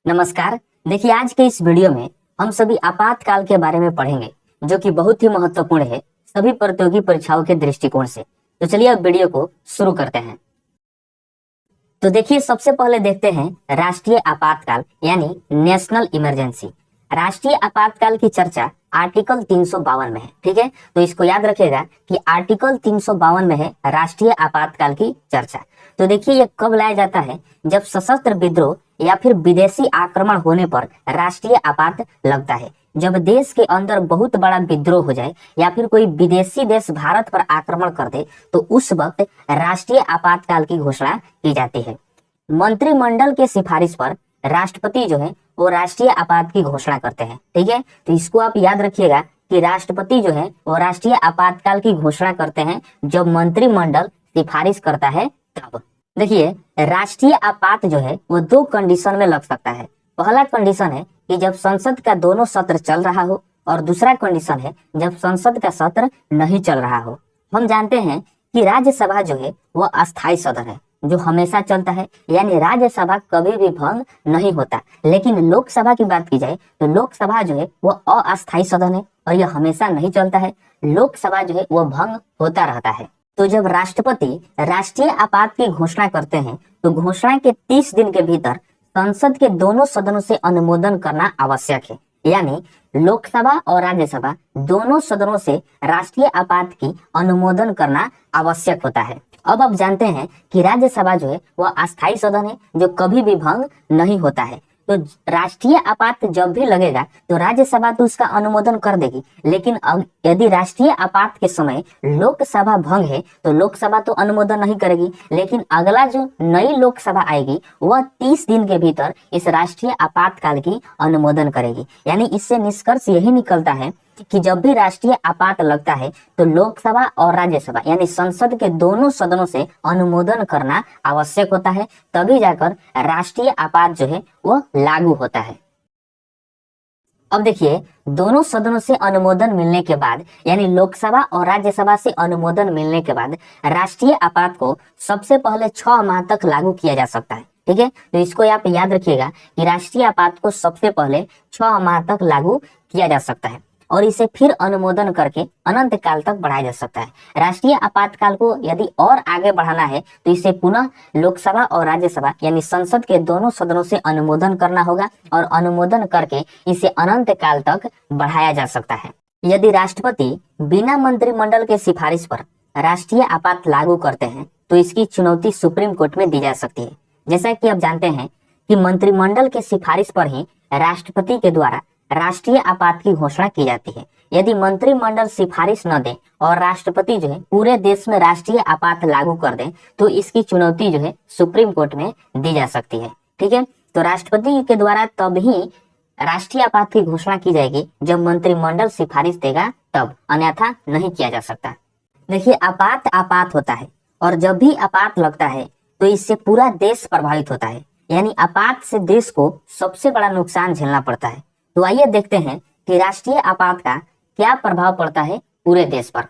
नमस्कार। देखिए, आज के इस वीडियो में हम सभी आपातकाल के बारे में पढ़ेंगे, जो कि बहुत ही महत्वपूर्ण है सभी प्रतियोगी परीक्षाओं के दृष्टिकोण से। तो चलिए अब वीडियो को शुरू करते हैं। तो देखिए, सबसे पहले देखते हैं राष्ट्रीय आपातकाल यानी नेशनल इमरजेंसी। राष्ट्रीय आपातकाल की चर्चा आर्टिकल 352 में है। ठीक है, तो इसको याद रखिएगा कि आर्टिकल 352 में है राष्ट्रीय आपातकाल की चर्चा। तो देखिए, ये कब लाया जाता है? जब सशस्त्र विद्रोह या फिर विदेशी आक्रमण होने पर राष्ट्रीय आपात लगता है। जब देश के अंदर बहुत बड़ा विद्रोह हो जाए या फिर कोई विदेशी देश भारत पर आक्रमण कर दे, तो उस वक्त राष्ट्रीय आपातकाल की घोषणा की जाती है। मंत्रिमंडल के सिफारिश पर राष्ट्रपति जो है वो राष्ट्रीय आपात की घोषणा करते हैं। ठीक है, तो इसको आप याद रखिएगा कि राष्ट्रपति जो है वो राष्ट्रीय आपातकाल की घोषणा करते हैं जब मंत्रिमंडल सिफारिश करता है तब। देखिए, राष्ट्रीय आपात जो है वो दो कंडीशन में लग सकता है। पहला कंडीशन है कि जब संसद का दोनों सत्र चल रहा हो, और दूसरा कंडीशन है जब संसद का सत्र नहीं चल रहा हो। हम जानते हैं कि राज्यसभा जो है वह अस्थायी सदन है जो हमेशा चलता है, यानी राज्यसभा कभी भी भंग नहीं होता। लेकिन लोकसभा की बात की जाए तो लोकसभा जो है वह अस्थायी सदन है और यह हमेशा नहीं चलता है। लोकसभा जो है वह भंग होता रहता है। तो जब राष्ट्रपति राष्ट्रीय आपात की घोषणा करते हैं तो घोषणा के 30 दिन के भीतर संसद के दोनों सदनों से अनुमोदन करना आवश्यक है। यानी लोकसभा और राज्यसभा दोनों सदनों से राष्ट्रीय आपात की अनुमोदन करना आवश्यक होता है। अब आप जानते हैं कि राज्यसभा जो है वह अस्थायी सदन है जो कभी भी भंग नहीं होता है। तो राष्ट्रीय आपात जब भी लगेगा तो राज्यसभा तो उसका अनुमोदन कर देगी, लेकिन यदि राष्ट्रीय आपात के समय लोकसभा भंग है तो लोकसभा तो अनुमोदन नहीं करेगी, लेकिन अगला जो नई लोकसभा आएगी वह 30 दिन के भीतर इस राष्ट्रीय आपातकाल की अनुमोदन करेगी। यानी इससे निष्कर्ष यही निकलता है कि जब भी राष्ट्रीय आपात लगता है तो लोकसभा और राज्यसभा यानी संसद के दोनों सदनों से अनुमोदन करना आवश्यक होता है, तभी जाकर राष्ट्रीय आपात जो है वो लागू होता है। अब देखिए, दोनों सदनों से अनुमोदन मिलने के बाद यानी लोकसभा और राज्यसभा से अनुमोदन मिलने के बाद राष्ट्रीय आपात को सबसे पहले 6 माह तक लागू किया जा सकता है। ठीक है, तो इसको आप याद रखिएगा कि राष्ट्रीय आपात को सबसे पहले 6 माह तक लागू किया जा सकता है और इसे फिर अनुमोदन करके अनंत काल तक बढ़ाया जा सकता है। राष्ट्रीय आपातकाल को यदि और आगे बढ़ाना है तो इसे पुनः लोकसभा और राज्यसभा यानी संसद के दोनों सदनों से अनुमोदन करना होगा और अनुमोदन करके इसे अनंत काल तक बढ़ाया जा सकता है। यदि राष्ट्रपति बिना मंत्रिमंडल के सिफारिश पर राष्ट्रीय आपात लागू करते हैं तो इसकी चुनौती सुप्रीम कोर्ट में दी जा सकती है। जैसा कि आप जानते हैं कि मंत्रिमंडल के सिफारिश पर ही राष्ट्रपति के द्वारा राष्ट्रीय आपात की घोषणा की जाती है। यदि मंत्रिमंडल सिफारिश न दे और राष्ट्रपति जो है पूरे देश में राष्ट्रीय आपात लागू कर दे तो इसकी चुनौती जो है सुप्रीम कोर्ट में दी जा सकती है। ठीक है, तो राष्ट्रपति के द्वारा तब ही राष्ट्रीय आपात की घोषणा की जाएगी जब मंत्रिमंडल सिफारिश देगा, तब, अन्यथा नहीं किया जा सकता। देखिए, आपात आपात होता है और जब भी आपात लगता है तो इससे पूरा देश प्रभावित होता है। यानी आपात से देश को सबसे बड़ा नुकसान झेलना पड़ता है। तो आइए देखते हैं कि राष्ट्रीय आपात का क्या प्रभाव पड़ता है पूरे देश पर।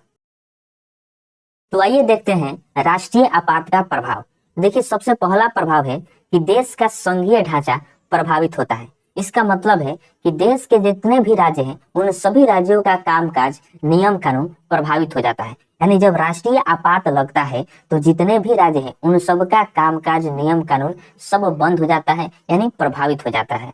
तो आइए देखते हैं राष्ट्रीय आपात का प्रभाव। देखिए, सबसे पहला प्रभाव है कि देश का संघीय ढांचा प्रभावित होता है। इसका मतलब है कि देश के जितने भी राज्य हैं उन सभी राज्यों का कामकाज, नियम कानून प्रभावित हो जाता है। यानी जब राष्ट्रीय आपात लगता है तो जितने भी राज्य हैं उन सबका कामकाज, नियम कानून सब बंद हो जाता है, यानी प्रभावित हो जाता है।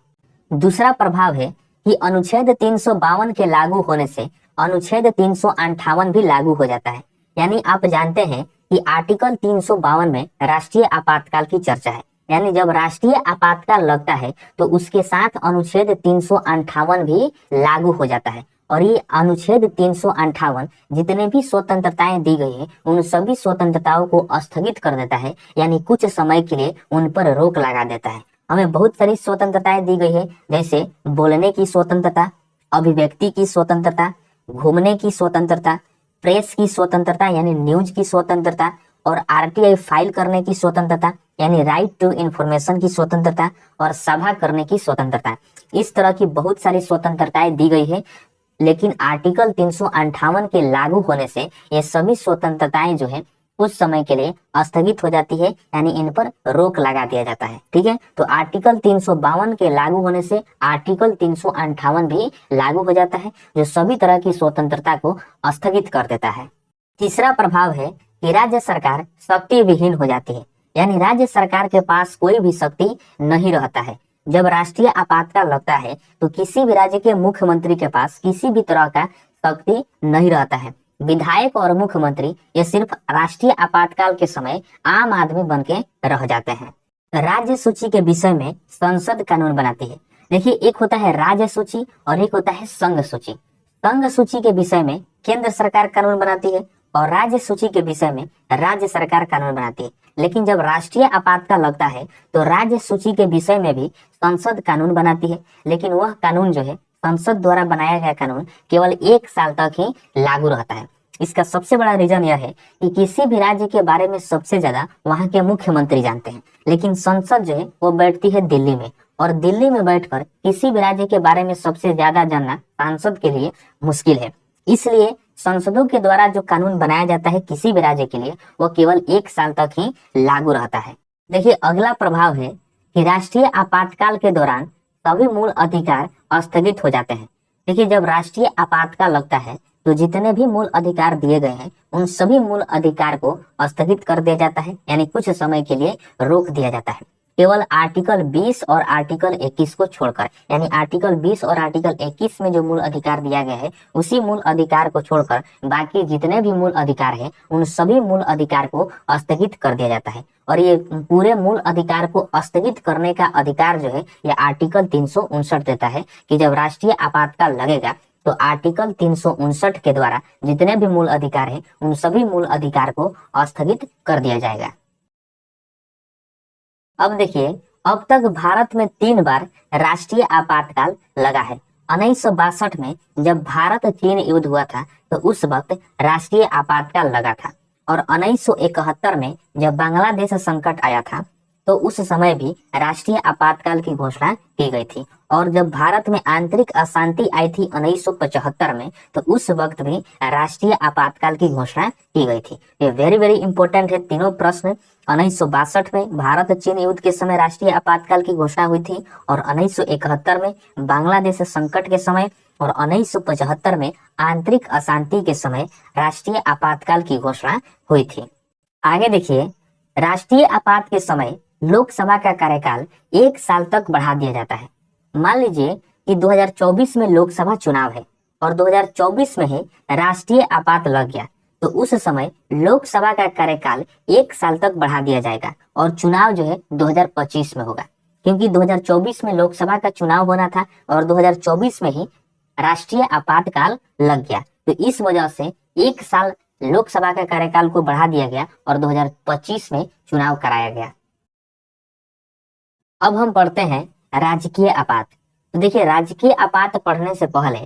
दूसरा प्रभाव है कि अनुच्छेद 352 के लागू होने से अनुच्छेद 358 भी लागू हो जाता है। यानी आप जानते हैं कि आर्टिकल 352 में राष्ट्रीय आपातकाल की चर्चा है। यानी जब राष्ट्रीय आपातकाल लगता है तो उसके साथ अनुच्छेद 358 भी लागू हो जाता है और ये अनुच्छेद 358 जितने भी स्वतंत्रताएं दी गई है उन सभी स्वतंत्रताओं को स्थगित कर देता है, यानी कुछ समय के लिए उन पर रोक लगा देता है। हमें बहुत सारी स्वतंत्रताएं दी गई है, जैसे बोलने की स्वतंत्रता, अभिव्यक्ति की स्वतंत्रता, घूमने की स्वतंत्रता, प्रेस की स्वतंत्रता यानी न्यूज की स्वतंत्रता, और आरटीआई फाइल करने की स्वतंत्रता यानी राइट टू इंफॉर्मेशन की स्वतंत्रता, और सभा करने की स्वतंत्रता। इस तरह की बहुत सारी स्वतंत्रताएं दी गई है, लेकिन आर्टिकल 358 के लागू होने से ये सभी स्वतंत्रताएं जो है कुछ समय के लिए स्थगित हो जाती है, यानी इन पर रोक लगा दिया जाता है। ठीक है, तो आर्टिकल 352 के लागू होने से आर्टिकल 358 भी लागू हो जाता है, जो सभी तरह की स्वतंत्रता को स्थगित कर देता है। तीसरा प्रभाव है कि राज्य सरकार शक्ति विहीन हो जाती है, यानी राज्य सरकार के पास कोई भी शक्ति नहीं रहता है। जब राष्ट्रीय आपातकाल लगता है तो किसी भी राज्य के मुख्यमंत्री के पास किसी भी तरह का शक्ति नहीं रहता है। विधायक और मुख्यमंत्री ये सिर्फ राष्ट्रीय आपातकाल के समय आम आदमी बन के रह जाते हैं। राज्य सूची के विषय में संसद कानून बनाती है। देखिए, एक होता है राज्य सूची और एक होता है संघ सूची। संघ सूची के विषय में केंद्र सरकार कानून बनाती है और राज्य सूची के विषय में राज्य सरकार कानून बनाती है। लेकिन जब राष्ट्रीय आपातकाल लगता है तो राज्य सूची के विषय में भी संसद कानून बनाती है, लेकिन वह कानून जो है संसद द्वारा बनाया गया कानून केवल 1 साल तक ही लागू रहता है। इसका सबसे बड़ा रीजन यह है कि किसी भी राज्य के बारे में सबसे ज्यादा वहां के मुख्यमंत्री जानते हैं, लेकिन संसद जो है वो बैठती है दिल्ली में, और दिल्ली में बैठकर किसी भी राज्य के बारे में सबसे ज्यादा जानना सांसद के लिए मुश्किल है। इसलिए संसदों के द्वारा जो कानून बनाया जाता है किसी भी राज्य के लिए वो केवल 1 साल तक ही लागू रहता है। देखिए, अगला प्रभाव है कि राष्ट्रीय आपातकाल के दौरान सभी मूल अधिकार स्थगित हो जाते हैं। देखिए, जब राष्ट्रीय आपातकाल लगता है तो जितने भी मूल अधिकार दिए गए हैं उन सभी मूल अधिकार को स्थगित कर दिया जाता है, यानी कुछ समय के लिए रोक दिया जाता है। केवल आर्टिकल 20 और आर्टिकल 21 को छोड़कर, यानी आर्टिकल 20 और आर्टिकल 21 में जो मूल अधिकार दिया गया है उसी मूल अधिकार को छोड़कर बाकी जितने भी मूल अधिकार है उन सभी मूल अधिकार को स्थगित कर दिया जाता है। और ये पूरे मूल अधिकार को स्थगित करने का अधिकार जो है ये आर्टिकल 359 देता है कि जब राष्ट्रीय आपातकाल लगेगा तो आर्टिकल 359 के द्वारा जितने भी मूल अधिकार है उन सभी मूल अधिकार को स्थगित कर दिया जाएगा। अब देखिए, अब तक भारत में 3 बार राष्ट्रीय आपातकाल लगा है। 1962 में जब भारत चीन युद्ध हुआ था तो उस वक्त राष्ट्रीय आपातकाल लगा था, और 1971 में जब बांग्लादेश संकट आया था तो उस समय भी राष्ट्रीय आपातकाल की घोषणा की गई थी। और जब भारत में आंतरिक अशांति आई थी 1975 में तो उस वक्त भी राष्ट्रीय आपातकाल की घोषणा की गई थी। ये वेरी वेरी इंपॉर्टेंट है तीनों प्रश्न। 1962 में भारत चीन युद्ध के समय राष्ट्रीय आपातकाल की घोषणा हुई थी, और 1971 में बांग्लादेश संकट के समय, और 1975 में आंतरिक अशांति के समय राष्ट्रीय आपातकाल की घोषणा हुई थी। आगे देखिए, राष्ट्रीय आपात के समय लोकसभा का कार्यकाल 1 साल तक बढ़ा दिया जाता है। मान लीजिए कि 2024 में लोकसभा चुनाव है और 2024 में ही राष्ट्रीय आपात लग गया, तो उस समय लोकसभा का कार्यकाल 1 साल तक बढ़ा दिया जाएगा और चुनाव जो है 2025 में होगा, क्योंकि 2024 में लोकसभा का चुनाव होना था और 2024 में ही राष्ट्रीय आपातकाल लग गया। तो इस वजह से 1 साल लोकसभा का कार्यकाल को बढ़ा दिया गया और 2025 में चुनाव कराया गया। अब हम पढ़ते हैं राजकीय आपात। तो देखिए, राजकीय आपात पढ़ने से पहले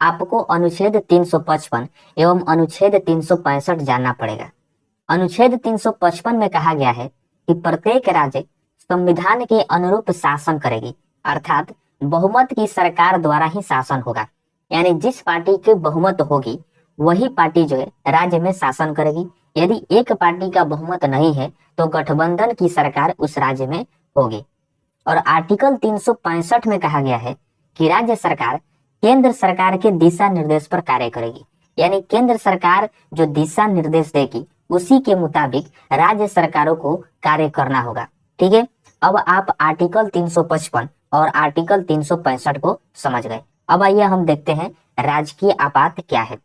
आपको अनुच्छेद 355 एवं अनुच्छेद 365 जानना पड़ेगा। अनुच्छेद 355 में कहा गया है कि प्रत्येक राज्य संविधान के अनुरूप शासन करेगी, अर्थात बहुमत की सरकार द्वारा ही शासन होगा, यानी जिस पार्टी की बहुमत होगी वही पार्टी जो है राज्य में शासन करेगी। यदि एक पार्टी का बहुमत नहीं है तो गठबंधन की सरकार उस राज्य में होगी। और आर्टिकल 365 में कहा गया है कि राज्य सरकार केंद्र सरकार के दिशा निर्देश पर कार्य करेगी, यानी केंद्र सरकार जो दिशा निर्देश देगी उसी के मुताबिक राज्य सरकारों को कार्य करना होगा। ठीक है, अब आप आर्टिकल 355 और आर्टिकल 365 को समझ गए। अब आइए हम देखते हैं राजकीय आपात क्या है।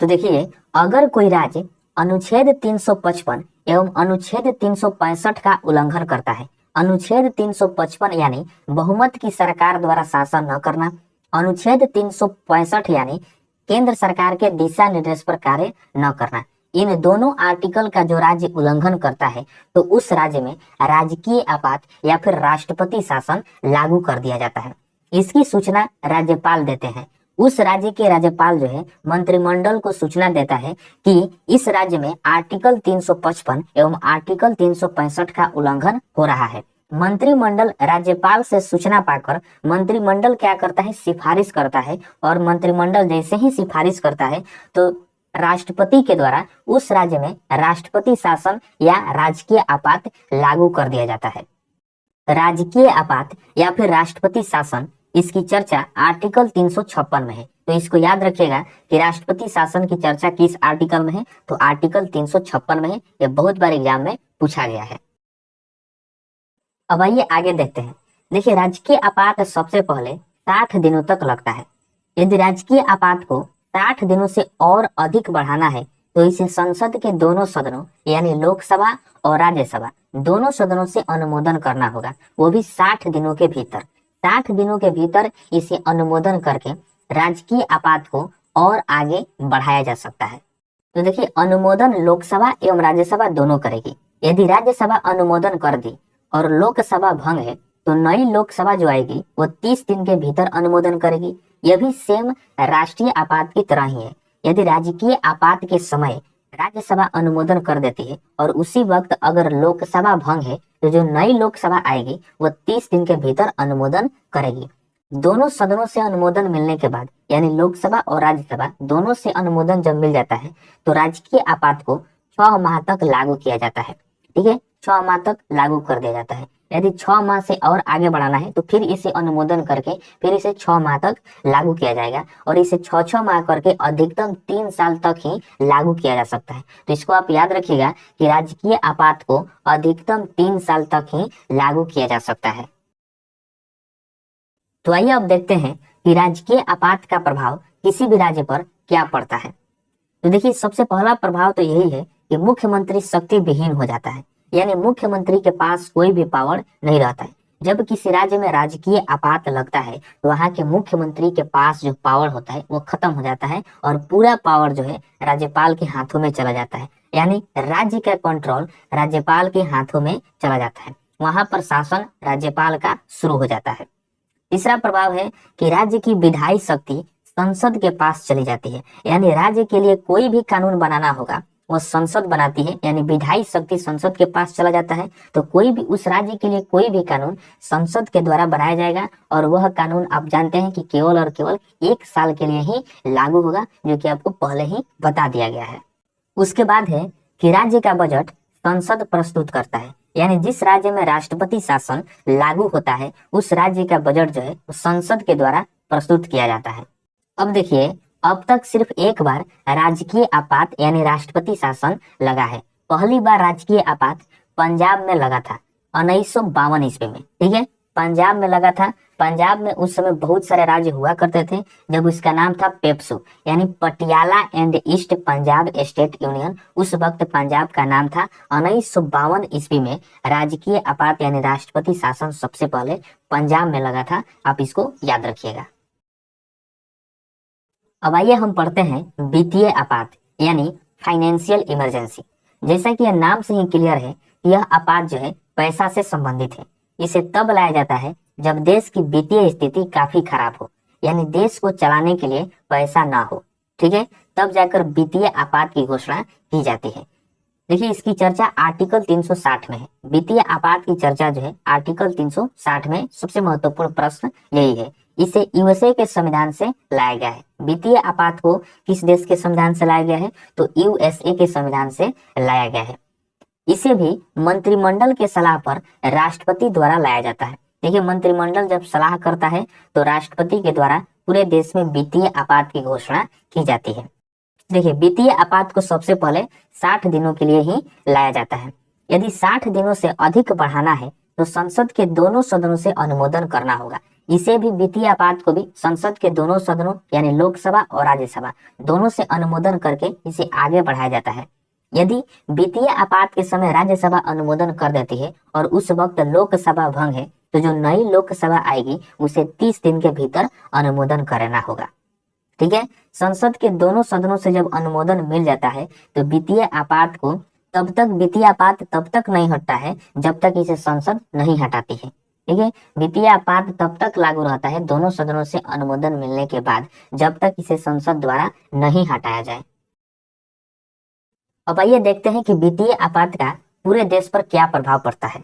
तो देखिए, अगर कोई राज्य अनुच्छेद 355 एवं अनुच्छेद 365 का उल्लंघन करता है, अनुच्छेद 355 यानी बहुमत की सरकार द्वारा शासन न करना, अनुच्छेद 365 यानी केंद्र सरकार के दिशा निर्देश पर कार्य न करना, इन दोनों आर्टिकल का जो राज्य उल्लंघन करता है तो उस राज्य में राजकीय आपात या फिर राष्ट्रपति शासन लागू कर दिया जाता है। इसकी सूचना राज्यपाल देते हैं। उस राज्य के राज्यपाल जो है मंत्रिमंडल को सूचना देता है कि इस राज्य में आर्टिकल 355 एवं आर्टिकल 365 का उल्लंघन हो रहा है। मंत्रिमंडल राज्यपाल से सूचना पाकर मंत्रिमंडल क्या करता है, सिफारिश करता है, और मंत्रिमंडल जैसे ही सिफारिश करता है तो राष्ट्रपति के द्वारा उस राज्य में राष्ट्रपति शासन या राजकीय आपात लागू कर दिया जाता है। राजकीय आपात या फिर राष्ट्रपति शासन, इसकी चर्चा आर्टिकल 356 में है। तो इसको याद रखिएगा कि राष्ट्रपति शासन की चर्चा किस आर्टिकल में है, तो आर्टिकल 356 में है। यह बहुत बार एग्जाम में पूछा गया है। अब आइए आगे देखते हैं। देखिए, राजकीय आपात सबसे पहले 60 दिनों तक लगता है। यदि राजकीय आपात को 60 दिनों से और अधिक बढ़ाना है तो इसे संसद के दोनों सदनों यानी लोकसभा और राज्यसभा दोनों सदनों से अनुमोदन करना होगा, वो भी 60 दिनों के भीतर। 60 दिनों के भीतर इसे अनुमोदन करके राजकीय आपात को और आगे बढ़ाया जा सकता है। तो देखिए, अनुमोदन लोकसभा एवं राज्यसभा दोनों करेगी। यदि राज्यसभा अनुमोदन कर दी और लोकसभा भंग है तो नई लोकसभा जो आएगी वो 30 दिन के भीतर अनुमोदन करेगी। यह भी सेम राष्ट्रीय आपात की तरह ही है। यदि राजकीय आपात के समय राज्यसभा अनुमोदन कर देती है और उसी वक्त अगर लोकसभा भंग है तो जो नई लोकसभा आएगी वो 30 दिन के भीतर अनुमोदन करेगी। दोनों सदनों से अनुमोदन मिलने के बाद यानी लोकसभा और राज्यसभा दोनों से अनुमोदन जब मिल जाता है तो राजकीय आपात को 6 माह तक लागू किया जाता है। ठीक है, 6 माह तक लागू कर दिया जाता है। यदि 6 माह से और आगे बढ़ाना है तो फिर इसे अनुमोदन करके फिर इसे 6 माह तक लागू किया जाएगा और इसे 6 माह करके अधिकतम 3 साल तक ही लागू किया जा सकता है। तो इसको आप याद रखिएगा कि राजकीय आपात को अधिकतम 3 साल तक ही लागू किया जा सकता है। तो आइए अब देखते हैं कि राजकीय आपात का प्रभाव किसी भी राज्य पर क्या पड़ता है। तो देखिए, सबसे पहला प्रभाव तो यही है कि मुख्यमंत्री शक्ति विहीन हो जाता है, यानी मुख्यमंत्री के पास कोई भी पावर नहीं रहता है। जब किसी राज्य में राजकीय आपात लगता है तो वहां के मुख्यमंत्री के पास जो पावर होता है वो खत्म हो जाता है और पूरा पावर जो है राज्यपाल के हाथों में चला जाता है, यानी राज्य का कंट्रोल राज्यपाल के हाथों में चला जाता है। वहां पर शासन राज्यपाल का शुरू हो जाता है। तीसरा प्रभाव है कि राज्य की विधायी शक्ति संसद के पास चली जाती है, यानी राज्य के लिए कोई भी कानून बनाना होगा वो संसद बनाती है, यानी विधायी शक्ति संसद के पास चला जाता है। तो कोई भी उस राज्य के लिए कोई भी कानून संसद के द्वारा बनाया जाएगा और वह कानून आप जानते हैं कि केवल और केवल 1 साल के लिए ही लागू होगा, जो कि आपको पहले ही बता दिया गया है। उसके बाद है कि राज्य का बजट संसद प्रस्तुत करता है, यानी जिस राज्य में राष्ट्रपति शासन लागू होता है उस राज्य का बजट जो है संसद के द्वारा प्रस्तुत किया जाता है। अब देखिए, अब तक सिर्फ एक बार राजकीय आपात यानी राष्ट्रपति शासन लगा है। पहली बार राजकीय आपात पंजाब में लगा था 1952 ईस्वी में। ठीक है, पंजाब में लगा था। पंजाब में उस समय बहुत सारे राज्य हुआ करते थे जब उसका नाम था पेप्सू, यानी Patiala and east Punjab state union. उस वक्त पंजाब का नाम था। 1952 ईस्वी में राजकीय आपात यानी राष्ट्रपति शासन सबसे पहले पंजाब में लगा था। आप इसको याद रखिएगा। अब आइए हम पढ़ते हैं वित्तीय आपात यानी फाइनेंशियल इमरजेंसी। जैसा कि यह नाम से ही क्लियर है कि यह आपात जो है पैसा से संबंधित है। इसे तब लाया जाता है जब देश की वित्तीय स्थिति काफी खराब हो, यानी देश को चलाने के लिए पैसा ना हो। ठीक है, तब जाकर वित्तीय आपात की घोषणा की जाती है। देखिए, इसकी चर्चा आर्टिकल 360 में है। वित्तीय आपात की चर्चा जो है आर्टिकल 360 में सबसे महत्वपूर्ण प्रश्न यही है। इसे यूएसए के संविधान से लाया गया है। वित्तीय आपात को किस देश के संविधान से लाया गया है, तो यूएसए के संविधान से लाया गया है। इसे भी मंत्रिमंडल के सलाह पर राष्ट्रपति द्वारा लाया जाता है। देखिए, मंत्रिमंडल जब सलाह करता है तो राष्ट्रपति के द्वारा पूरे देश में वित्तीय आपात की घोषणा की जाती है। देखिए, वित्तीय आपात को सबसे पहले 60 दिनों के लिए ही लाया जाता है। यदि 60 दिनों से अधिक बढ़ाना है तो संसद के दोनों सदनों से अनुमोदन करना होगा। इसे भी वित्तीय आपात को भी संसद के दोनों सदनों यानी लोकसभा और राज्यसभा दोनों से अनुमोदन करके इसे आगे बढ़ाया जाता है। यदि वित्तीय आपात के समय राज्यसभा अनुमोदन कर देती है और उस वक्त लोकसभा भंग है तो जो नई लोकसभा आएगी उसे 30 दिन के भीतर अनुमोदन करना होगा। ठीक है, संसद के दोनों सदनों से जब अनुमोदन मिल जाता है तो वित्तीय आपात तब तक नहीं हटता है जब तक इसे संसद नहीं हटाती है। ठीक है, वित्तीय आपात तब तक लागू रहता है दोनों सदनों से अनुमोदन मिलने के बाद, जब तक इसे संसद द्वारा नहीं हटाया जाए। अब आइए देखते हैं कि वित्तीय आपात का पूरे देश पर क्या प्रभाव पड़ता है।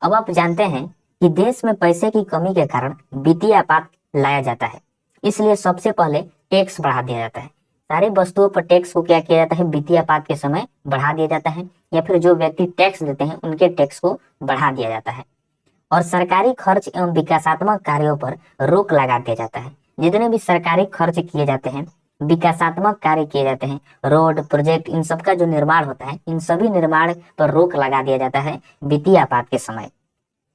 अब आप जानते हैं कि देश में पैसे की कमी के कारण वित्तीय आपात लाया जाता है, इसलिए सबसे पहले टैक्स बढ़ा दिया जाता है। सारे वस्तुओं पर टैक्स को क्या किया जाता है, वित्तीय आपात के समय बढ़ा दिया जाता है, या फिर जो व्यक्ति टैक्स देते हैं उनके टैक्स को बढ़ा दिया जाता है। और सरकारी खर्च एवं विकासात्मक कार्यों पर रोक लगा दिया जाता है। जितने भी सरकारी खर्च किए जाते हैं, विकासात्मक कार्य किए जाते हैं, रोड प्रोजेक्ट, इन सब का जो निर्माण होता है, इन सभी निर्माण पर रोक लगा दिया जाता है वित्तीय आपात के समय।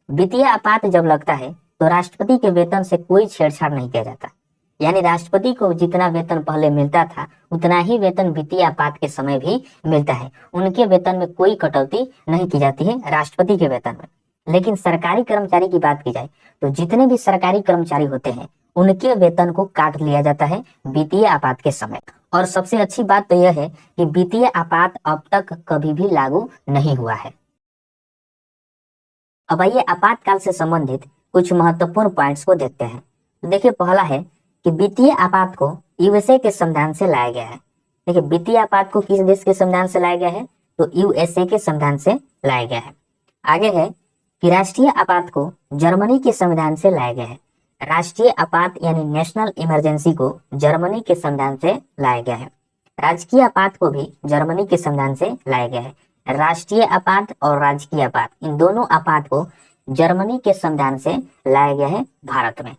वित्तीय आपात जब लगता है तो राष्ट्रपति के वेतन से कोई छेड़छाड़ नहीं किया जाता, यानी राष्ट्रपति को जितना वेतन पहले मिलता था उतना ही वेतन वित्तीय आपात के समय भी मिलता है। उनके वेतन में कोई कटौती नहीं की जाती है राष्ट्रपति के वेतन में। लेकिन सरकारी कर्मचारी की बात की जाए तो जितने भी सरकारी कर्मचारी होते हैं उनके वेतन को काट लिया जाता है वित्तीय आपात के समय। और सबसे अच्छी बात तो यह है कि वित्तीय आपात अब तक कभी भी लागू नहीं हुआ है। अब आइए आपातकाल से संबंधित कुछ महत्वपूर्ण पॉइंट्स को देखते हैं। तो देखिए, पहला है कि वित्तीय आपात को यूएसए के संविधान से लाया गया है। देखिए, वित्तीय आपात को किस देश के संविधान से लाया गया है, तो यूएसए के संविधान से लाया गया है। आगे है कि राष्ट्रीय आपात को जर्मनी के संविधान से लाया गया है। राष्ट्रीय आपात यानी नेशनल इमरजेंसी को जर्मनी के संविधान से लाया गया है। राजकीय आपात को भी जर्मनी के संविधान से लाया गया है। राष्ट्रीय आपात और राजकीय आपात, इन दोनों आपात को जर्मनी के संविधान से लाया गया है भारत में।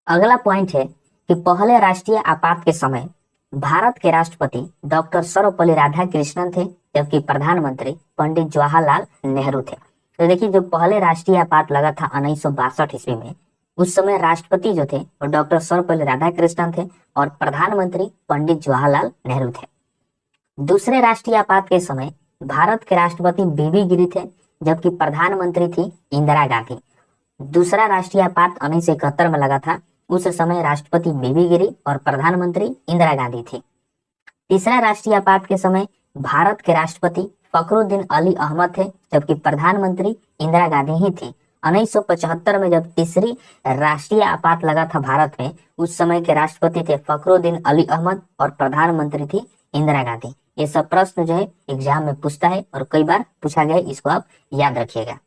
अगला पॉइंट है कि पहले राष्ट्रीय आपात के समय भारत के राष्ट्रपति डॉक्टर सर्वपल्ली राधाकृष्णन थे, जबकि प्रधानमंत्री पंडित जवाहरलाल नेहरू थे। तो देखिए, जो पहले राष्ट्रीय आपात लगा था 1962 ईस्वी में, उस समय राष्ट्रपति जो थे वो डॉक्टर सर्वपल्ली राधाकृष्णन थे और प्रधानमंत्री पंडित जवाहरलाल नेहरू थे। दूसरे राष्ट्रीय आपात के समय भारत के राष्ट्रपति बीबी गिरी थे, जबकि प्रधानमंत्री थी इंदिरा गांधी। दूसरा राष्ट्रीय आपात 1971 में लगा था, उस समय राष्ट्रपति बीबी गिरी और प्रधानमंत्री इंदिरा गांधी थी। तीसरा राष्ट्रीय आपात के समय भारत के राष्ट्रपति फखरुद्दीन अली अहमद थे, जबकि प्रधानमंत्री इंदिरा गांधी ही थी। 1975 में जब तीसरी राष्ट्रीय आपात लगा था भारत में, उस समय के राष्ट्रपति थे फखरुद्दीन अली अहमद और प्रधानमंत्री थी इंदिरा गांधी। ये सब प्रश्न जो है एग्जाम में पूछता है और कई बार पूछा गया, इसको आप याद रखिएगा।